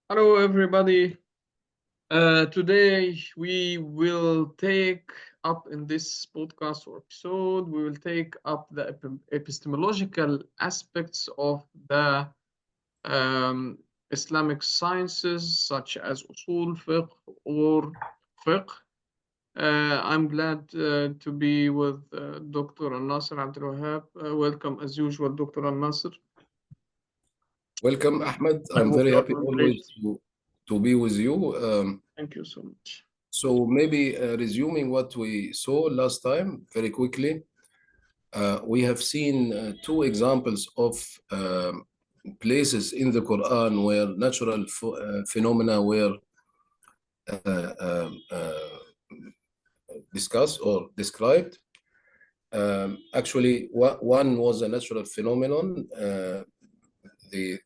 Hello, everybody. Today we will take up in this podcast or episode, we will take up the epistemological aspects of the Islamic sciences, such as usul fiqh or fiqh. I'm glad to be with Dr. Elnasser Abdul Wahab. Welcome, as usual, Dr. Elnasser. Welcome, Ahmed. I I'm hope very you are happy doing great. always to be with you. Thank you so much. So maybe resuming what we saw last time very quickly, we have seen two examples of places in the Quran where natural phenomena were uh, um, uh, discussed or described. Actually, one was a natural phenomenon, the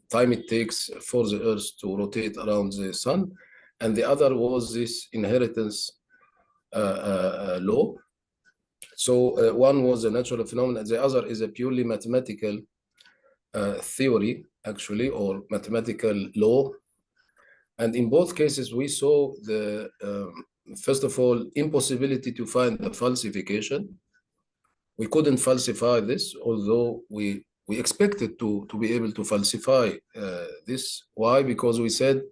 time it takes for the Earth to rotate around the sun, and the other was this inheritance law. So one was a natural phenomenon, the other is a purely mathematical theory, actually, or mathematical law. And in both cases, we saw the first of all, impossibility to find a falsification. We couldn't falsify this, although we expected to be able to falsify this. Why? Because we said,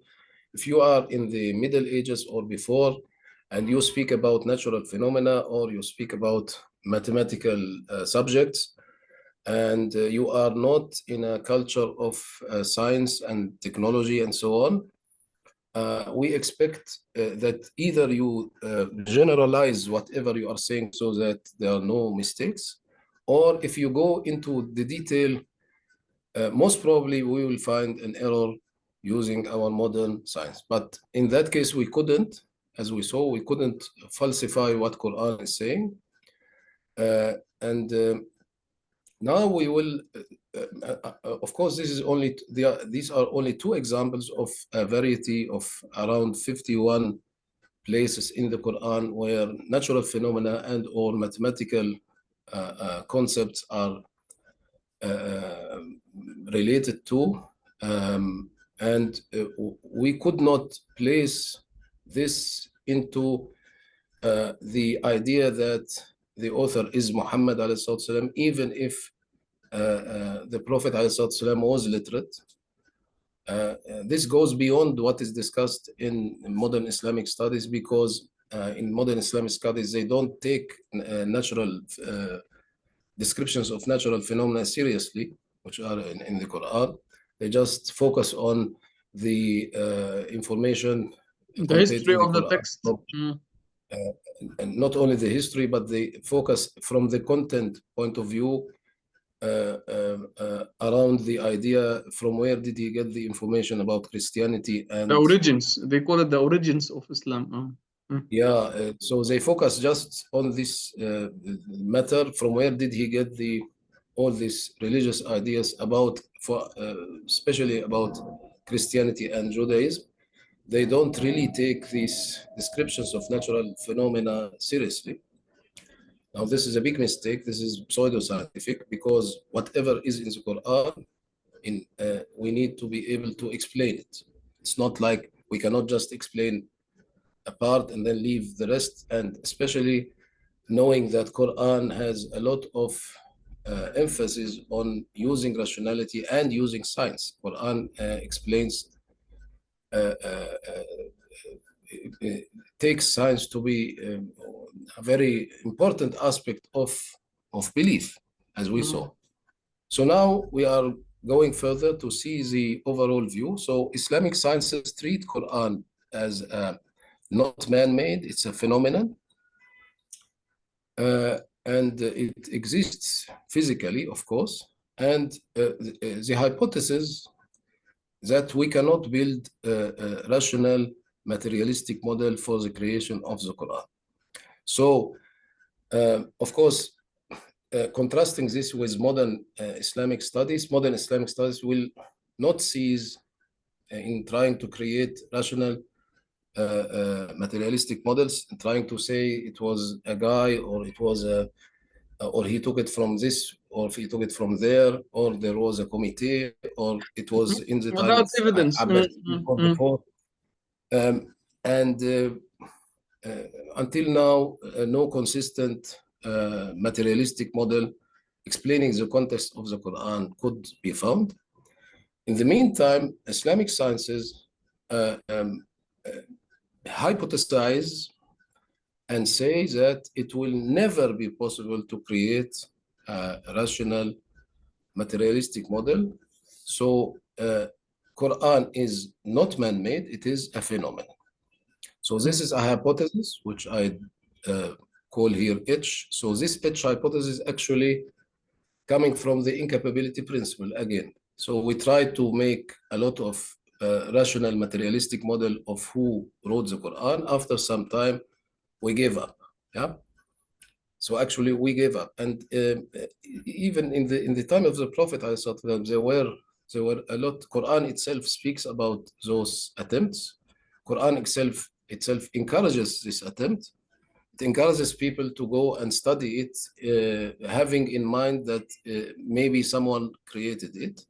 if you are in the Middle Ages or before, and you speak about natural phenomena or you speak about mathematical subjects, and you are not in a culture of science and technology and so on, we expect that either you generalize whatever you are saying so that there are no mistakes, or if you go into the detail, most probably we will find an error using our modern science. But in that case, we couldn't, as we saw, we couldn't falsify what Quran is saying. And now we will, of course, this is only these are only two examples of a variety of around 51 places in the Quran where natural phenomena and or mathematical concepts are related to, and we could not place this into the idea that the author is Muhammad ﷺ, even if the Prophet ﷺ was literate. This goes beyond what is discussed in modern Islamic studies, because in modern Islamic studies, they don't take natural descriptions of natural phenomena seriously, which are in the Quran. They just focus on the information The history in the of the Quran. text. And not only the history, but they focus from the content point of view around the idea, from where did he get the information about Christianity and The origins. They call it the origins of Islam. yeah, so they focus just on this matter. From where did he get all these religious ideas about, especially about Christianity and Judaism? They don't really take these descriptions of natural phenomena seriously. Now, this is a big mistake. This is pseudoscientific, because whatever is in the Quran, we need to be able to explain it. It's not like we cannot just explain a part and then leave the rest. And especially knowing that Quran has a lot of emphasis on using rationality and using science. Quran explains, takes science to be a very important aspect of belief, as we saw. So now we are going further to see the overall view. So Islamic sciences treat Quran as not man-made, it's a phenomenon. And it exists physically, of course. And the hypothesis that we cannot build a rational materialistic model for the creation of the Quran. So, of course, contrasting this with modern Islamic studies will not cease in trying to create rational materialistic models, trying to say it was a guy or it was a or he took it from this, or he took it from there, or there was a committee, or it was in the time Without of evidence. Abbas or before. And until now, no consistent materialistic model explaining the context of the Quran could be found. In the meantime, Islamic sciences hypothesize and say that it will never be possible to create a rational materialistic model. So Quran is not man-made, it is a phenomenon. So this is a hypothesis, which I call here H. So this H hypothesis actually coming from the incapability principle again. So we try to make a lot of rational materialistic model of who wrote the Quran. After some time, we gave up. Yeah. So actually, we gave up, and even in the time of the Prophet, there were a lot. Quran itself speaks about those attempts. Quran itself encourages this attempt. It encourages people to go and study it, having in mind that maybe someone created it.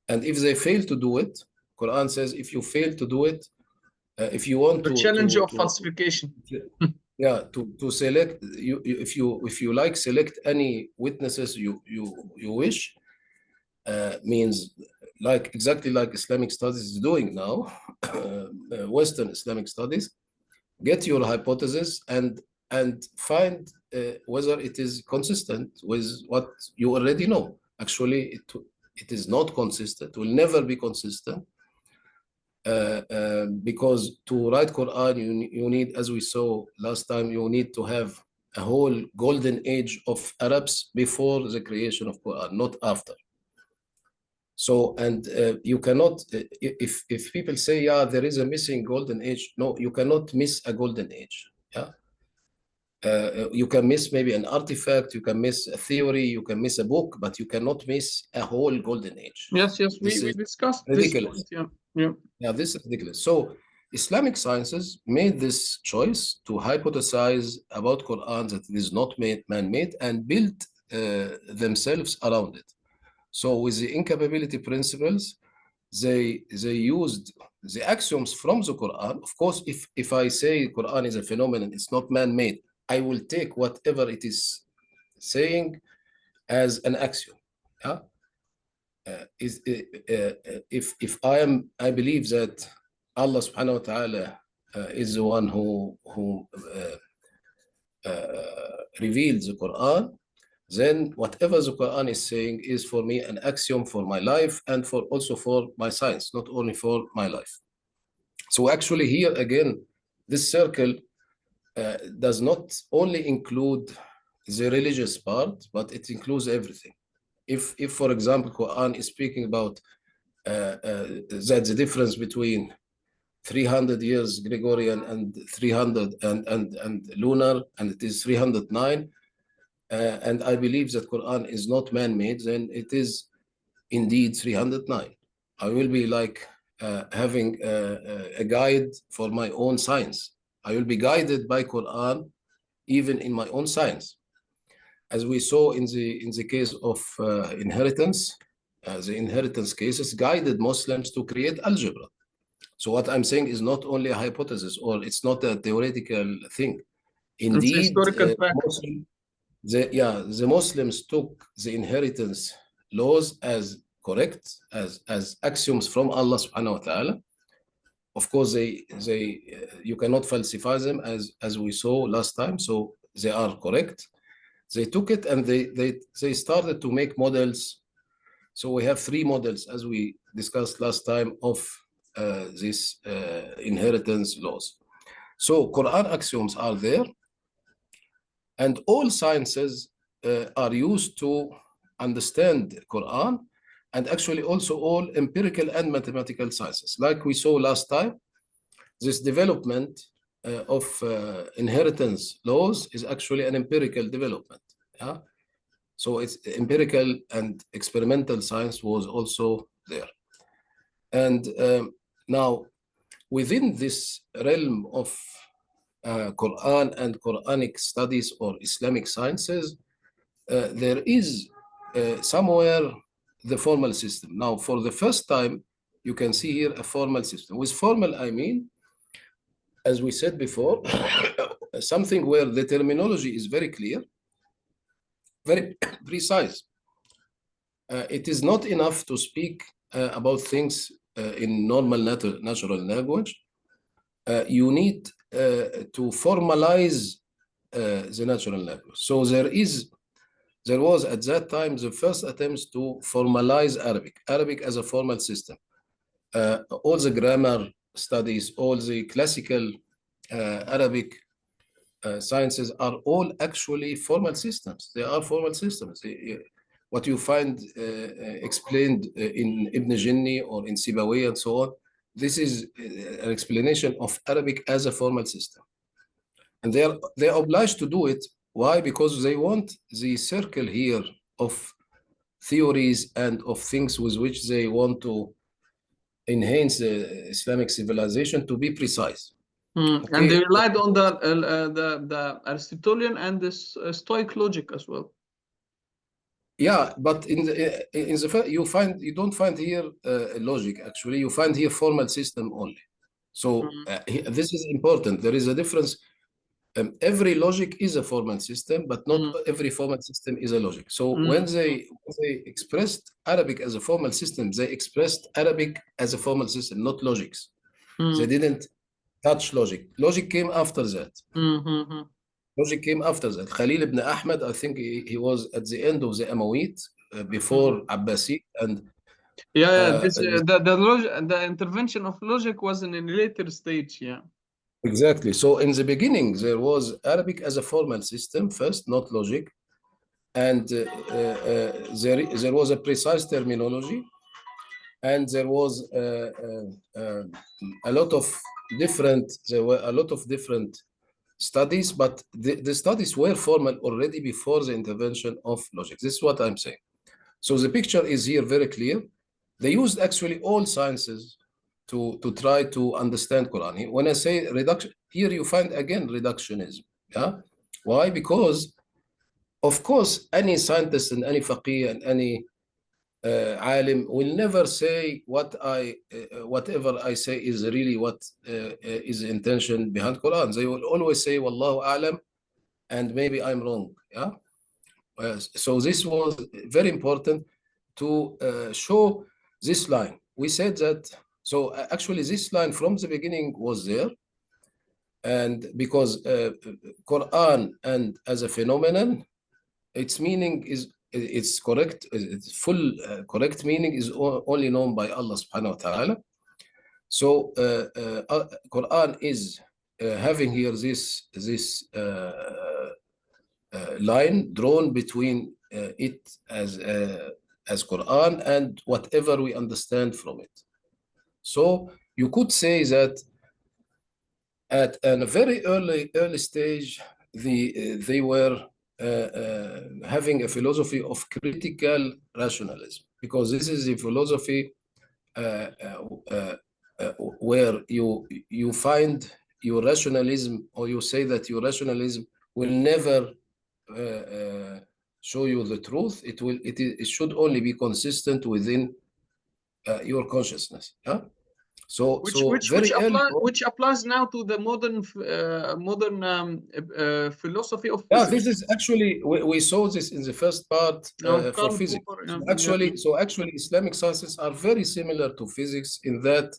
And if they fail to do it, Quran says, if you fail to do it, if you want The to challenge of falsification. yeah, to select you, if you like, select any witnesses you wish, means like exactly like Islamic studies is doing now, Western Islamic studies. Get your hypothesis and find whether it is consistent with what you already know. Actually, it is not consistent. It will never be consistent. Because to write Quran, you need, as we saw last time, you need to have a whole golden age of Arabs before the creation of Quran, not after. So, and you cannot, if people say, yeah, there is a missing golden age, no, you cannot miss a golden age. Yeah. You can miss maybe an artifact, you can miss a theory, you can miss a book, but you cannot miss a whole golden age. Yes, we discussed ridiculous. this point, yeah. Yeah, this is ridiculous. So Islamic sciences made this choice to hypothesize about Quran that it is not man-made and built themselves around it. So with the incapability principles, they used the axioms from the Quran. Of course, if I say Quran is a phenomenon, it's not man-made, I will take whatever it is saying as an axiom. Yeah? If I believe that Allah subhanahu wa ta'ala is the one who revealed the Quran, then whatever the Quran is saying is for me an axiom for my life and for also for my science, not only for my life. So actually here again, this circle does not only include the religious part, but it includes everything. If for example, Quran is speaking about that the difference between 300 years Gregorian and 300 and lunar, and it is 309, and I believe that Quran is not man-made, then it is indeed 309. I will be like having a guide for my own science. I will be guided by Quran even in my own science. As we saw in the case of inheritance, the inheritance cases guided Muslims to create algebra. So what I'm saying is not only a hypothesis, or it's not a theoretical thing. Indeed, the Muslims took the inheritance laws as correct, as axioms from Allah subhanahu wa ta'ala. Of course, you cannot falsify them as we saw last time, so they are correct. They took it and they started to make models. So we have 3 models, as we discussed last time, of these inheritance laws. So Quran axioms are there, and all sciences are used to understand Quran, and actually also all empirical and mathematical sciences. Like we saw last time, this development of inheritance laws is actually an empirical development. Yeah? So it's empirical and experimental science was also there. And now, within this realm of Quran and Quranic studies or Islamic sciences, there is somewhere the formal system. Now, for the first time, you can see here a formal system. With formal, I mean, as we said before, something where the terminology is very clear, very precise. It is not enough to speak about things in normal natural language. You need to formalize the natural language. So there was at that time the first attempts to formalize Arabic as a formal system. All the grammar studies, all the classical Arabic sciences are all actually formal systems. They are formal systems. What you find explained in Ibn Jinni or in Sibawayh and so on, this is an explanation of Arabic as a formal system. And they're obliged to do it. Why? Because they want the circle here of theories and of things with which they want to enhance the Islamic civilization to be precise. Okay. And they relied on the Aristotelian and the Stoic logic as well. Yeah, but in the you don't find here logic. Actually, you find here formal system only. So this is important. There is a difference. Every logic is a formal system, but not every formal system is a logic. So when they expressed Arabic as a formal system, they expressed Arabic as a formal system, not logics. They didn't touch logic. Logic came after that. Logic came after that. Khalil ibn Ahmad, I think he was at the end of the Umayyad, before Abbasid, and the intervention of logic was in a later stage. Yeah. Exactly. So in the beginning, there was Arabic as a formal system first, not logic. And there was a precise terminology. And there was a lot of different studies, but the studies were formal already before the intervention of logic. This is what I'm saying. So the picture is here very clear. They used actually all sciences to try to understand Quran. When I say reduction, here you find again reductionism. Yeah, why? Because of course any scientist and any faqih and any alim will never say whatever I say is really what is the intention behind Quran. They will always say Wallahu a'lam, and maybe I'm wrong. Yeah. So this was very important to show this line. We said that. So actually, this line from the beginning was there, and because Quran and as a phenomenon, its meaning is it's correct. Its full correct meaning is only known by Allah Subhanahu wa Taala. So Quran is having here this line drawn between it as Quran and whatever we understand from it. So you could say that at a very early stage, they were having a philosophy of critical rationalism, because this is a philosophy where you find your rationalism, or you say that your rationalism will never show you the truth. It should only be consistent within your consciousness. Yeah. So which applies now to the modern philosophy of physics. Yeah, this is actually we saw this in the first part for physics. Actually, Islamic sciences are very similar to physics in that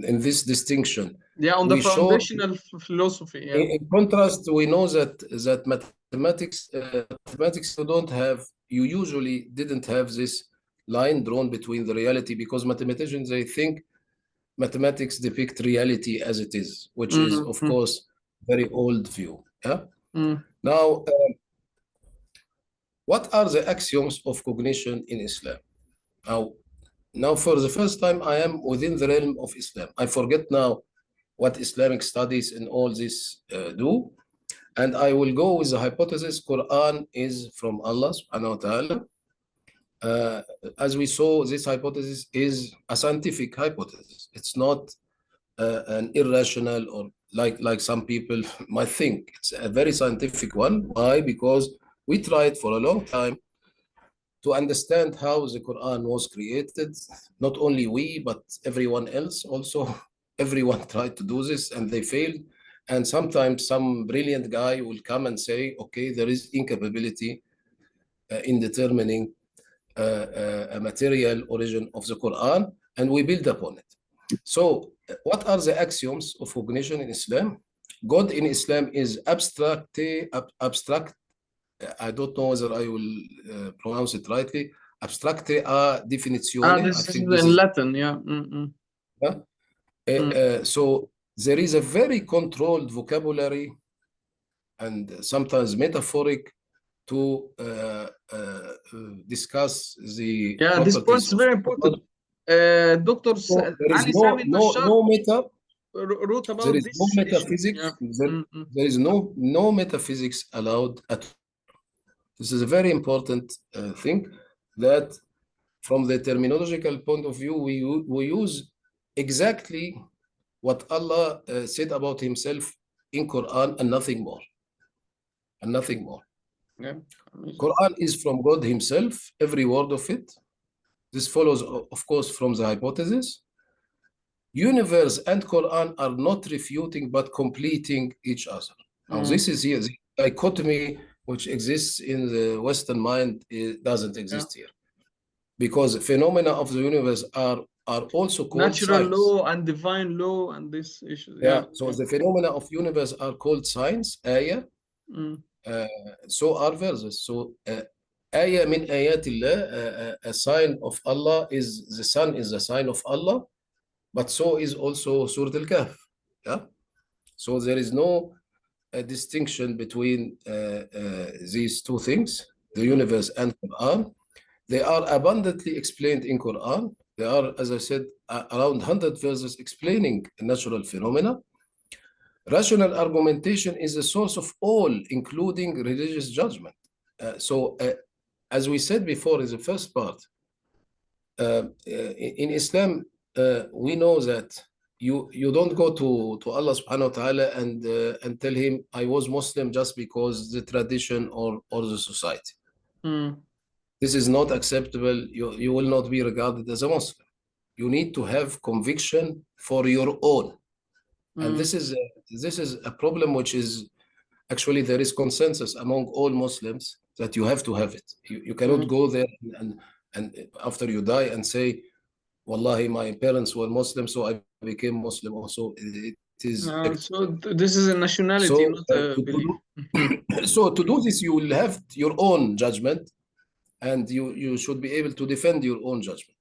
in this distinction. Yeah, on the foundational philosophy. Yeah. In contrast, we know that mathematics you usually didn't have this line drawn between the reality, because mathematicians, they think mathematics depict reality as it is, which is of course very old view. Yeah. Now, what are the axioms of cognition in Islam? Now for the first time, I am within the realm of Islam. I forget now what Islamic studies and all this do, and I will go with the hypothesis Quran is from Allah Subhanahu wa Taala. As we saw, this hypothesis is a scientific hypothesis. It's not an irrational or like some people might think. It's a very scientific one. Why? Because we tried for a long time to understand how the Quran was created. Not only we, but everyone else also. Everyone tried to do this and they failed. And sometimes some brilliant guy will come and say, okay, there is incapability in determining a material origin of the Quran, and we build upon it. So, what are the axioms of cognition in Islam? God in Islam is abstract. I don't know whether I will pronounce it rightly. Abstracte a definizione. I This is think in this is. Latin, yeah. So there is a very controlled vocabulary and sometimes metaphoric to discuss the Yeah, this point properties is of very important. Dr. So there is Ali Sami Bashar no meta. wrote There about is this no issue. metaphysics. Yeah. There is no metaphysics allowed at all. This is a very important thing that from the terminological point of view, we use exactly what Allah said about himself in Quran and nothing more. And nothing more. Yeah. Quran is from God himself, every word of it. This follows, of course, from the hypothesis. Universe and Quran are not refuting but completing each other. Now, this is here. The dichotomy which exists in the Western mind doesn't exist here. Because phenomena of the universe are also called natural science. law and divine law and this issue. Yeah. So the phenomena of universe are called science, ayah. So are verses. So ayah min ayatillah, a sign of Allah is the sun is the sign of Allah, but so is also Surah Al-Kahf. Yeah. So there is no distinction between these two things, the universe and Quran. They are abundantly explained in Quran. There are, as I said, around 100 verses explaining natural phenomena. Rational argumentation is the source of all, including religious judgment. As we said before in the first part, in Islam, we know that you don't go to Allah subhanahu wa ta'ala and tell him, I was Muslim just because the tradition or the society. This is not acceptable. You will not be regarded as a Muslim. You need to have conviction for your own. And this is a problem which is actually there is consensus among all Muslims that you have to have it. You cannot go there and after you die and say, Wallahi, my parents were Muslim, so I became Muslim also. It is so this is a nationality, not a belief. So to do this, you will have your own judgment, and you should be able to defend your own judgment.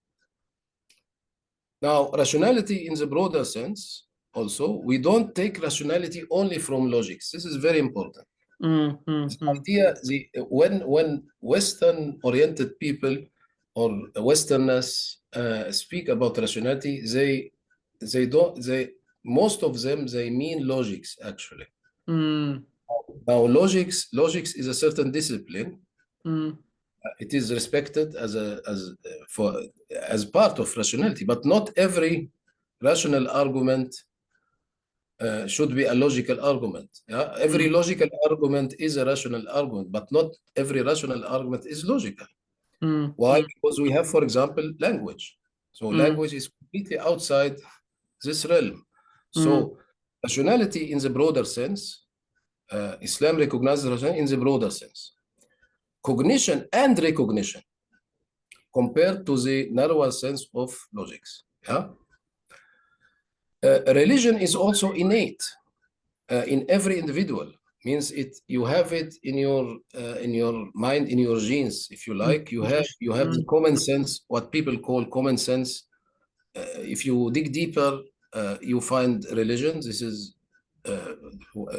Now, rationality in the broader sense, also, we don't take rationality only from logics. This is very important. The idea, when Western-oriented people or Westerners speak about rationality, most of them, they mean logics, actually. Now, logics is a certain discipline. It is respected as part of rationality, but not every rational argument should be a logical argument. Yeah? Every logical argument is a rational argument, but not every rational argument is logical. Why? Because we have, for example, language. So language is completely outside this realm. So rationality in the broader sense, Islam recognizes rationality in the broader sense. Cognition and recognition compared to the narrower sense of logics. Yeah? Religion is also innate in every individual. Means you have it in your mind, in your genes, if you like. You have the common sense, what people call common sense. If you dig deeper, you find religion. This is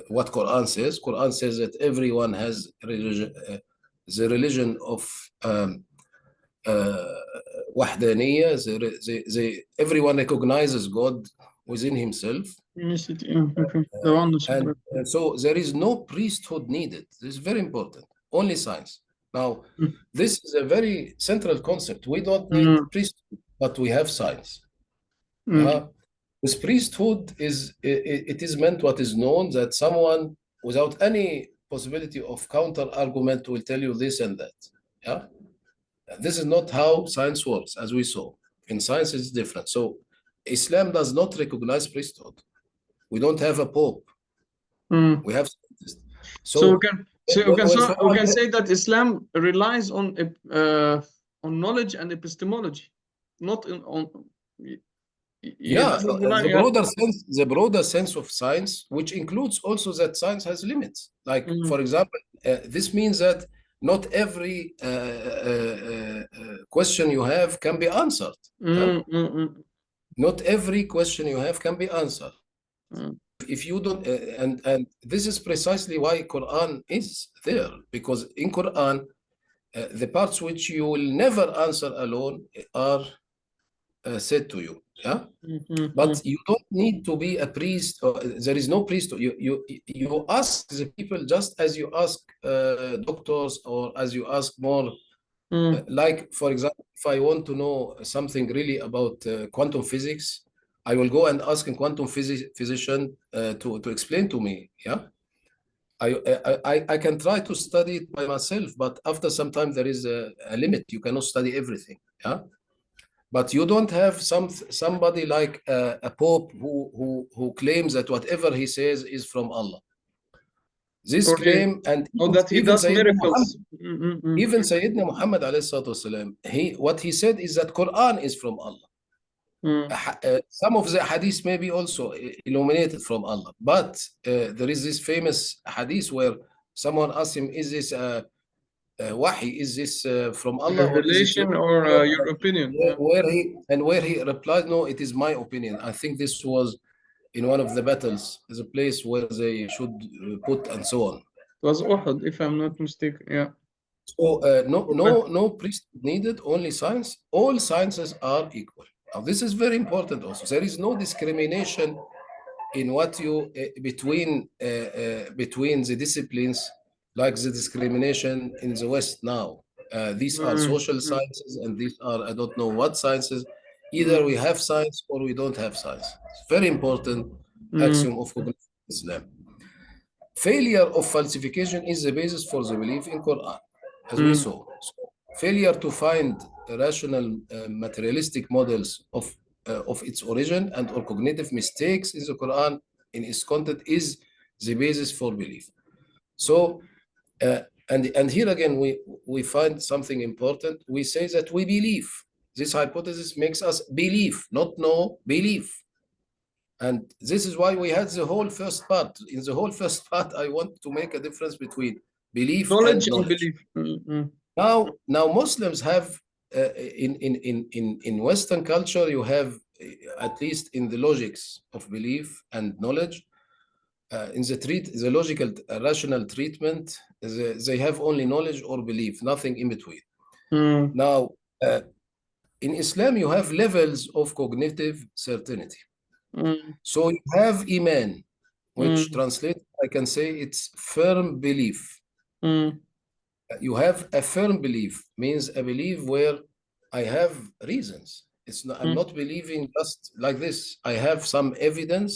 what Quran says. Quran says that everyone has religion, the religion of wahdaniyya. Everyone recognizes God within himself. And so there is no priesthood needed. This is very important. Only science. Now, this is a very central concept. We don't need priesthood, but we have science. This priesthood is it is meant what is known, that someone without any possibility of counter argument will tell you this and that. Yeah, this is not how science works, as we saw. In science, it's different. So Islam does not recognize priesthood. We don't have a pope. Mm. We have scientists. So we So can when we someone can say that Islam relies on knowledge and epistemology, not on. It yeah, doesn't rely. Yeah. the broader sense of science, which includes also that science has limits. Like, Mm. for example, this means that not every question you have can be answered. Yeah? Mm, mm, mm, Not every question you have can be answered. mm, If you don't, and this is precisely why Quran is there, because in Quran, the parts which you will never answer alone are said to you. Yeah. mm, mm, But you don't need to be a priest. Or, there is no priest. You ask the people just as you ask doctors, or as you ask more. mm, Like, for example, if I want to know something really about quantum physics, I will go and ask a quantum physician to explain to me. Yeah. I can try to study it by myself, but after some time there is a limit. You cannot study everything. Yeah. But you don't have somebody like a pope who claims that whatever he says is from Allah. This Or he, claim, and or that he even does Sayyidina Muhammad, miracles. Mm, mm, mm, even Sayyidina Muhammad alayhi salatu wasalam, what he said is that Quran is from Allah. mm. Some of the hadith may be also illuminated from Allah, but there is this famous hadith where someone asked him, "Is this wahi? Is this from Allah, or is it your?" Revelation or your opinion? Yeah. Where he replied, "No, it is my opinion. I think this was in one of the battles, is a place where they should put," and so on. It was Uhud, if I'm not mistaken. Yeah. So no, Okay. no priest needed, only science. All sciences are equal. Now this is very important also. There is no discrimination in what you between the disciplines, like the discrimination in the West now. These are Mm, social mm, sciences, and these are I don't know what sciences. Either mm, we have science or we don't have science. It's very important mm, axiom of cognition in Islam. Failure of falsification is the basis for the belief in Quran, as we mm. saw. So, failure to find rational materialistic models of its origin and or cognitive mistakes in the Quran in its content is the basis for belief. So uh, and here again we find something important. We say that we believe. This hypothesis makes us believe, not know, believe. And this is why we had the whole first part. In the whole first part, I want to make a difference between belief Knowledge and and knowledge. belief. Mm, mm, Now Muslims have in Western culture, you have at least in the logics of belief and knowledge, in the logical rational treatment, they have only knowledge or belief, nothing in between. mm, Now, in Islam, you have levels of cognitive certainty. mm, So you have iman, which mm, translates, I can say it's firm belief. mm, You have a firm belief, means a belief where I have reasons. I'm mm. not believing just like this. I have some evidence.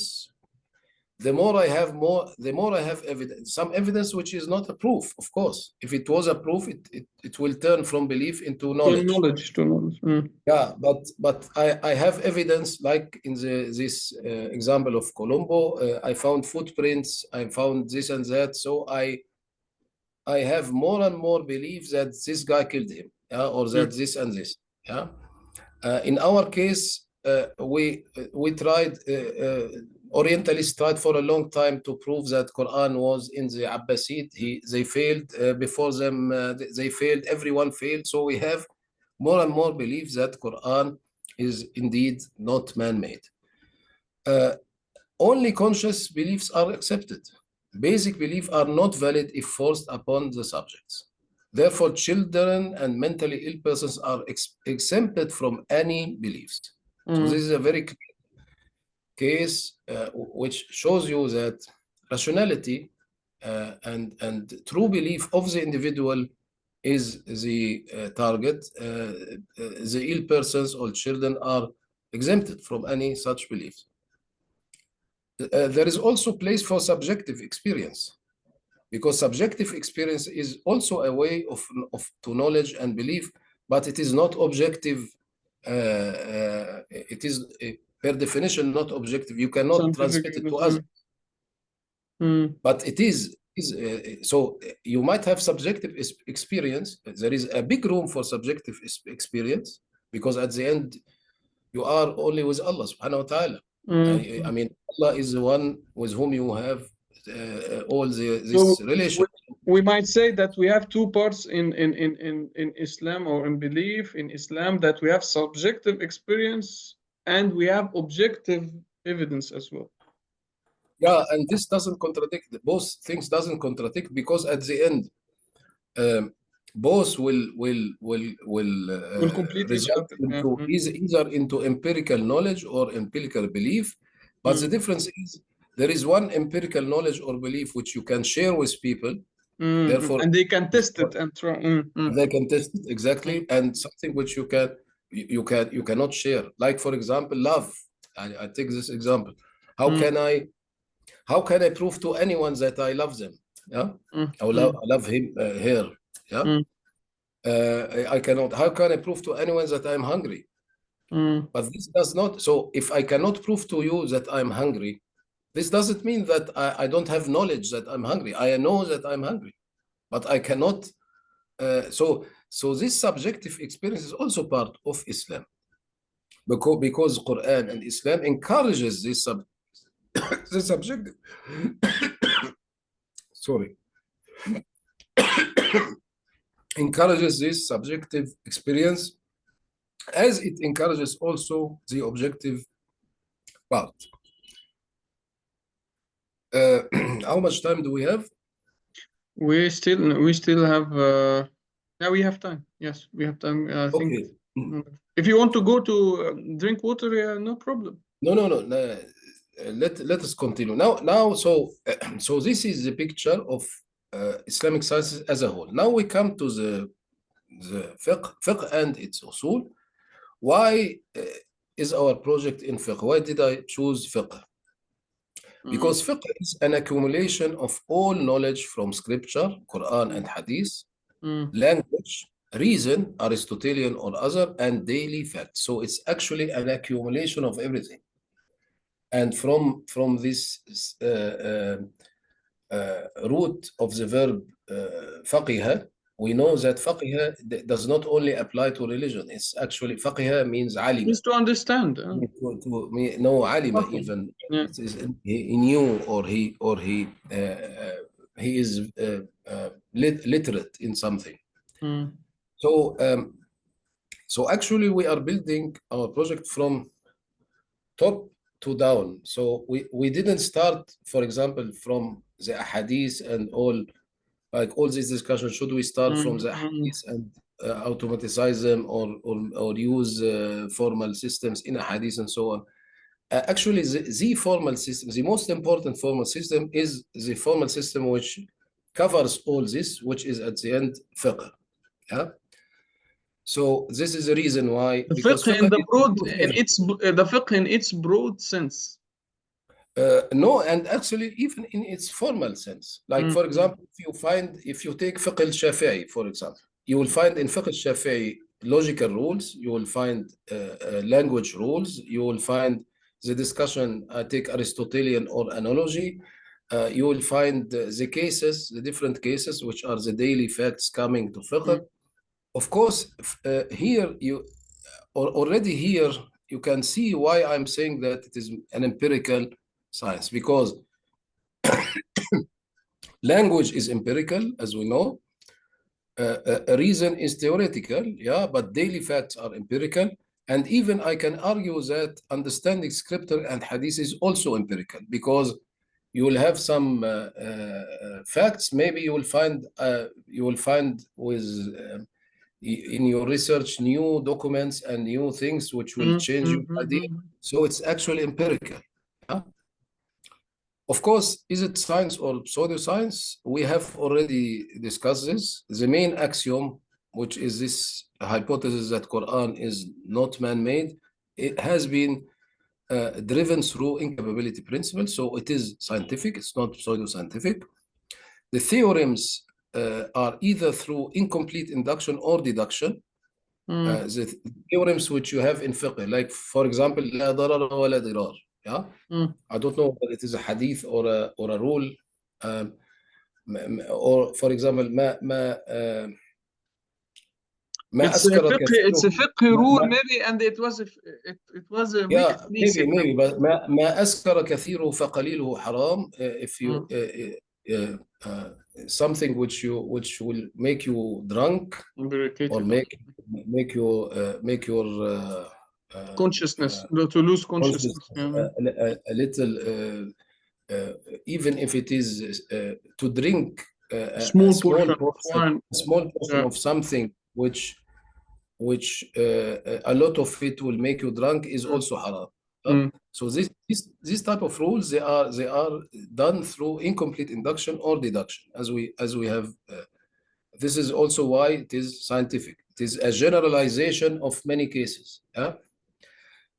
The more I have, the more I have evidence. Some evidence which is not a proof, of course. If it was a proof, it will turn from belief into knowledge. To knowledge. Mm, Yeah, but I have evidence, like in this example of Colombo. I found footprints. I found this and that. So I have more and more belief that this guy killed him, yeah, or that mm, this and this. Yeah. In our case, we tried. Orientalists tried for a long time to prove that Quran was in the Abbasid. They failed before them. They failed. Everyone failed. So we have more and more belief that Quran is indeed not man-made. Uh, Only conscious beliefs are accepted. Basic beliefs are not valid if forced upon the subjects. Therefore, children and mentally ill persons are exempted from any beliefs. So this mm, is a very clear case which shows you that rationality and true belief of the individual is the target. The ill persons or children are exempted from any such beliefs. there is also place for subjective experience, because subjective experience is also a way of to knowledge and belief, but it is not objective. It is per definition not objective. You cannot Scientific transmit it to evidence. others. But it is so you might have subjective experience. There is a big room for subjective experience, because at the end you are only with Allah subhanahu wa ta'ala. I mean, Allah is the one with whom you have all this So relation. we might say that we have two parts in Islam, or in belief in Islam, that we have subjective experience and we have objective evidence as well. Yeah, and this doesn't contradict. Both things doesn't contradict, because at the end, both will complete each result other. into either into empirical knowledge or empirical belief. But the difference is there is one empirical knowledge or belief which you can share with people. Therefore, and they can test it and try. They can test it exactly, and something which you cannot share. Like, for example, love. I take this example. How can I prove to anyone that I love them? Yeah, I love him, her. Yeah, I cannot. How can I prove to anyone that I'm hungry? But this does not. So if I cannot prove to you that I'm hungry, this doesn't mean that I don't have knowledge that I'm hungry. I know that I'm hungry, but I cannot. So this subjective experience is also part of Islam, because Quran and Islam encourages this the subjective. Sorry. Encourages this subjective experience, as it encourages also the objective part. How much time do we have? We still have. Yeah, we have time. Yes, we have time. I think. If you want to go to drink water, yeah, no problem. No. Let us continue now. So this is the picture of Islamic sciences as a whole. Now we come to the fiqh and its usul. Why is our project in fiqh? Why did I choose fiqh? Because fiqh is an accumulation of all knowledge from scripture, Quran and Hadith, language, reason, Aristotelian or other, and daily facts. So it's actually an accumulation of everything. And from this root of the verb faqiha, we know that faqiha does not only apply to religion. It's actually faqiha means alima. Means to understand. No, alima even. Yeah. He knew, or he is literate in something. So actually we are building our project from top to down. So we didn't start, for example, from the ahadith and all these discussions. Should we start from the ahadith and automatize them, or use formal systems in ahadith and so on? Actually, the formal system, the most important formal system, is the formal system which covers all this, which is at the end fiqh. Yeah. So this is the reason why. The fiqh in its broad sense. No, and actually even in its formal sense. Like, for example, if you take fiqh al-Shafi'i, for example, you will find in fiqh al-Shafi'i logical rules, you will find language rules, you will find the discussion, take Aristotelian or analogy, you will find the cases, the different cases, which are the daily facts coming to fiqh. Of course, here you can see why I'm saying that it is an empirical science, because language is empirical, as we know. Reason is theoretical, yeah, but daily facts are empirical. And even I can argue that understanding scripture and hadith is also empirical, because you will have some facts. Maybe you will find with in your research new documents and new things which will change your idea. So it's actually empirical. Yeah? Of course, is it science or pseudoscience? We have already discussed this. The main axiom, which is this hypothesis that Quran is not man-made, it has been driven through incapability principle. So it is scientific, it's not pseudo-scientific. The theorems are either through incomplete induction or deduction. The theorems which you have in fiqh, like for example, لا ضرر ولا ضرار. Yeah, I don't know whether it is a hadith or a rule, or for example, ما It's a أسكر fiqh, it's a كثيره fiqh rule maybe, and it was a yeah, weakly maybe but ما أسكر كثيره فقليله حرام. If you something which will make you drunk or make your consciousness, to lose consciousness. a little, even if it is to drink a Small portion of wine. of something which a lot of it will make you drunk is also haram. So this type of rules, they are done through incomplete induction or deduction, as we have. This is also why it is scientific. It is a generalization of many cases.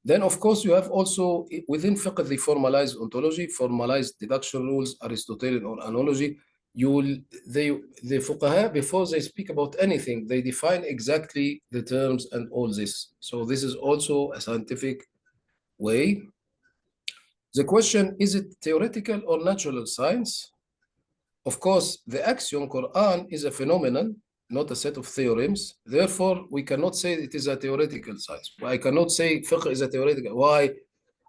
Then, of course, you have also within fiqh the formalized ontology, formalized deduction rules, Aristotelian or analogy. The fuqaha, before they speak about anything, they define exactly the terms and all this. So this is also a scientific way. The question, is it theoretical or natural science? Of course, the axiom Quran is a phenomenon, not a set of theorems. Therefore, we cannot say it is a theoretical science. I cannot say fiqh is a theoretical. Why?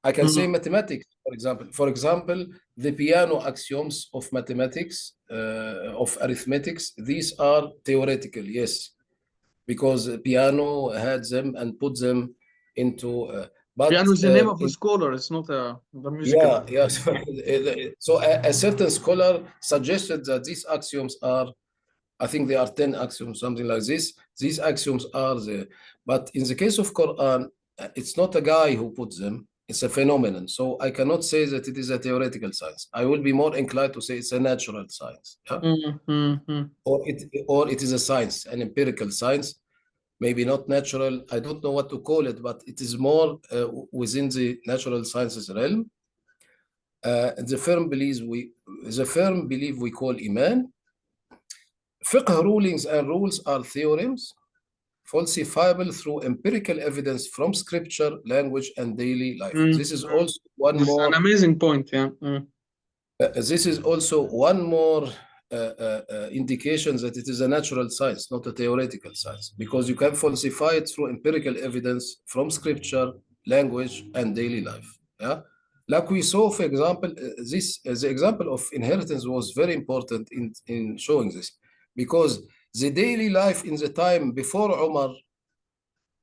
I can say mathematics, for example. For example, the piano axioms of mathematics, of arithmetics, these are theoretical, yes, because piano had them and put them into. But Piano is the name of a scholar. It's not the musical. Yeah. So a certain scholar suggested that these axioms are, I think they are 10 axioms, something like this. These axioms are there. But in the case of Quran, it's not a guy who puts them, it's a phenomenon. So I cannot say that it is a theoretical science. I will be more inclined to say it's a natural science. Yeah? Or it is a science, an empirical science. Maybe not natural. I don't know what to call it, but it is more within the natural sciences realm. The firm belief we call Iman. Fiqh rulings and rules are theorems, falsifiable through empirical evidence from scripture, language, and daily life. This is also one This more. is an amazing point. Yeah. This is also one more indication that it is a natural science, not a theoretical science, because you can falsify it through empirical evidence from scripture, language, and daily life. Yeah, like we saw, for example, the example of inheritance was very important in showing this, because the daily life in the time before Umar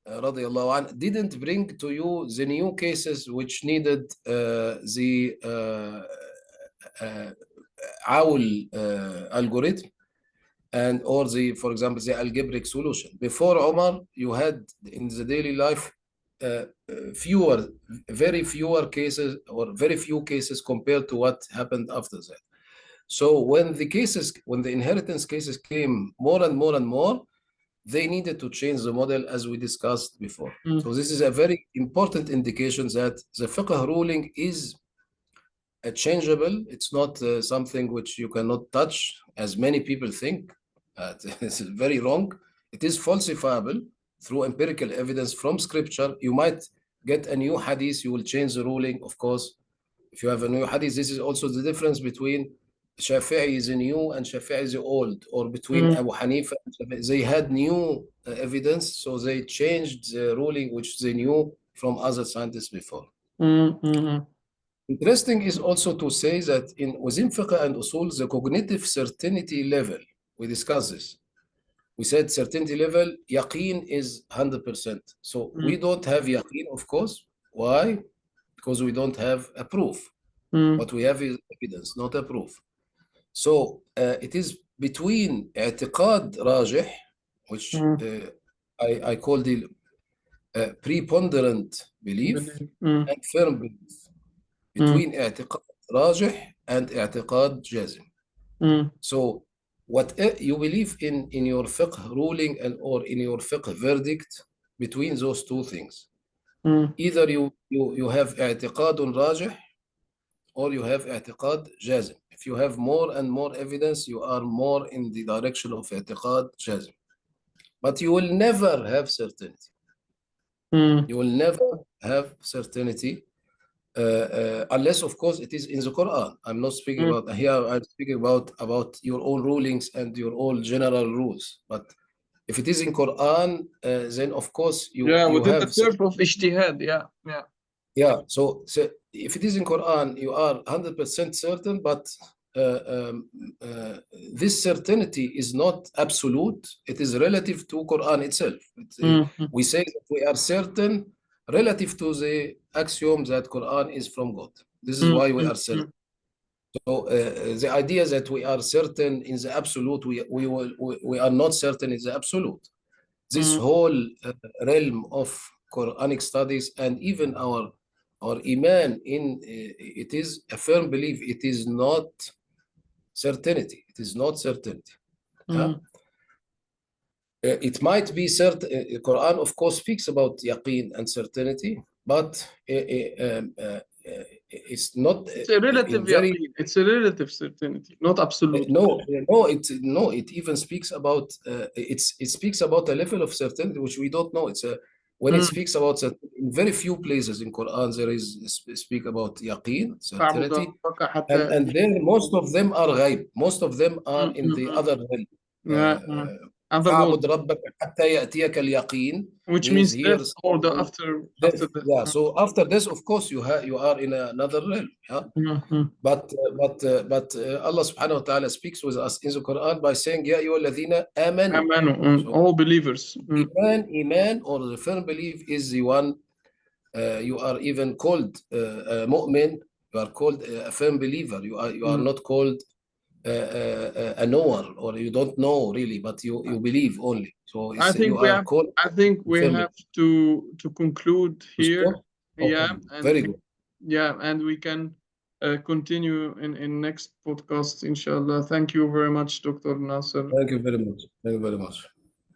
radiallahu anh, didn't bring to you the new cases which needed the owl algorithm and or for example, the algebraic solution. Before Omar, you had in the daily life very fewer cases, or very few cases compared to what happened after that. So when the inheritance cases came more and more and more, they needed to change the model, as we discussed before. So this is a very important indication that the fiqh ruling is changeable. It's not something which you cannot touch, as many people think. This is very wrong. It is falsifiable through empirical evidence from scripture. You might get a new hadith, you will change the ruling, of course. If you have a new hadith, this is also the difference between Shafi'i is the new and Shafi'i is the old, or between Abu Hanifa and Shafi'i. They had new evidence, so they changed the ruling which they knew from other scientists before. Interesting is also to say that within Fiqh and Uṣūl, the cognitive certainty level, we discussed this. We said certainty level, yaqeen is 100%. So we don't have yaqeen, of course. Why? Because we don't have a proof. What we have is evidence, not a proof. So it is between i'tiqad rajih, which I call the preponderant belief, and firm belief. Between i'tiqad rajih and i'tiqad jazim. So what you believe in your fiqh ruling or in your fiqh verdict, between those two things. Either you have اعتقاد راجح or you have اعتقاد جازم. If you have more and more evidence, you are more in the direction of اعتقاد جازم. But you will never have certainty. You will never have certainty unless, of course, it is in the Quran. I'm not speaking about here. I'm speaking about your own rulings and your own general rules. But if it is in Quran, then of course you within have the turf of ijtihad. So if it is in Quran, you are 100% certain, but this certainty is not absolute. It is relative to Quran itself. We say that we are certain relative to the axiom that Quran is from God. This is why we are certain. So the idea that we are certain in the absolute, we are not certain in the absolute. This whole realm of Quranic studies and even our iman in it is a firm belief. It is not certainty. It is not certainty. It might be certain. Quran, of course, speaks about yaqeen and certainty, but it's not. It's a relative yaqeen. It's a relative certainty, not absolute. It even speaks about it speaks about a level of certainty which we don't know. It's a when it speaks about certainty, in very few places in Quran there is speak about yaqeen, certainty, and then most of them are ghaib. Most of them are in the other realm. فاعبد ربك حتى يأتيك اليقين, which means death or the after death. So after this, of course, you are in another realm. But Allah subhanahu wa ta'ala speaks with us in the Quran by saying, Ya ayyuhalladhina amanu. So, all believers. Iman or the firm belief is the one you are even called mu'min. You are called a firm believer. You are not called a knower, or you don't know really, but you believe only. So I think we have to conclude here. Okay. And very good. And we can continue in next podcast, inshallah. Thank you very much, Dr. Nasser. Thank you very much. Thank you very much.